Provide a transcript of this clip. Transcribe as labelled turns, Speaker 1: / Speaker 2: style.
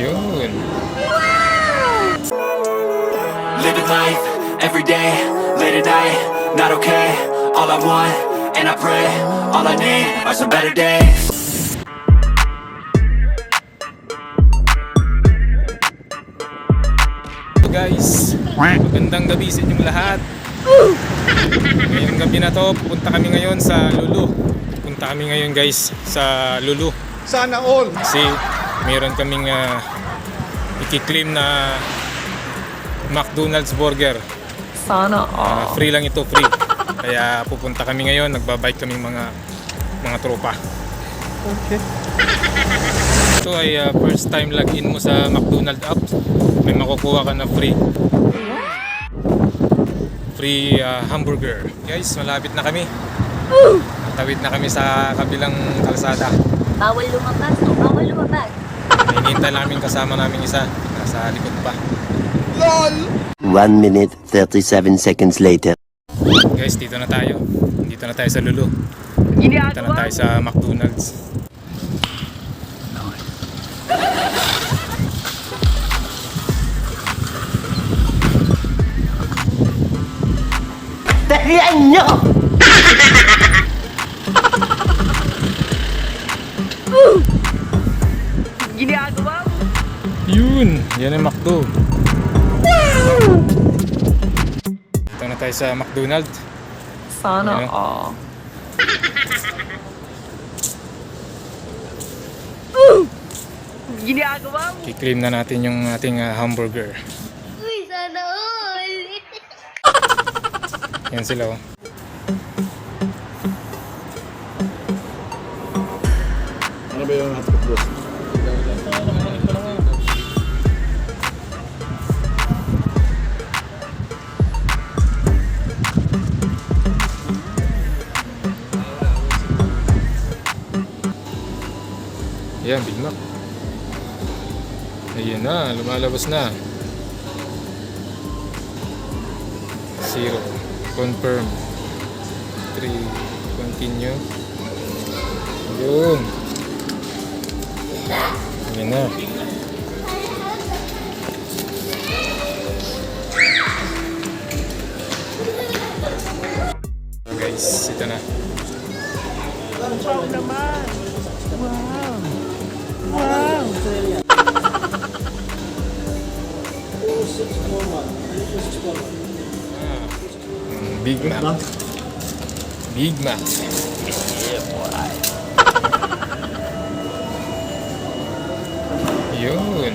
Speaker 1: Yun.
Speaker 2: Living life, every day, late at night, not okay. All I want, and I pray, all I need are some better days.
Speaker 1: So guys, magandang gabi sa inyong lahat. Ngayong gabi na to, pupunta kami ngayon sa Lulu. Pupunta kami ngayon guys sa Lulu.
Speaker 3: Sana all.
Speaker 1: Kasi meron kaming ikiklaim na McDonald's burger.
Speaker 4: Sana all.
Speaker 1: Free lang ito, free. Kaya pupunta kami ngayon, nagbabike kaming mga tropa.
Speaker 3: Okay.
Speaker 1: Ito ay first time login mo sa McDonald's app, may makukuha ka na free hamburger. Guys, malapit na kami. Natawid na kami sa kabilang kalsada.
Speaker 4: Bawal lumabas, no? Bawal lumabas.
Speaker 1: Hinihintay namin kasama namin isa, nasa likod pa.
Speaker 3: LOL!
Speaker 5: 1 minute 37 seconds later.
Speaker 1: Guys, dito na tayo. Dito na tayo sa Lulu. Dito na tayo sa McDonald's.
Speaker 5: Tarihan nyo!
Speaker 4: Ginagawa mo?
Speaker 1: Yun! Yan ang McDo. Dito na tayo sa McDonald's.
Speaker 4: Sana
Speaker 1: Ano?
Speaker 4: all. Ginagawa mo?
Speaker 1: Kiklaim na natin yung ating hamburger.
Speaker 6: Uy, sana all!
Speaker 1: Yan sila oh.
Speaker 3: Ano ba yung hotdog boss?
Speaker 1: Ayan, Big Mac. Ayan na, lumalabas na. 0. Confirm. 3. Continue. Yun. Ayan na. Guys, ito na.
Speaker 4: Wow naman. Wow. Wow.
Speaker 1: Big Mac. Big Mac. Yun.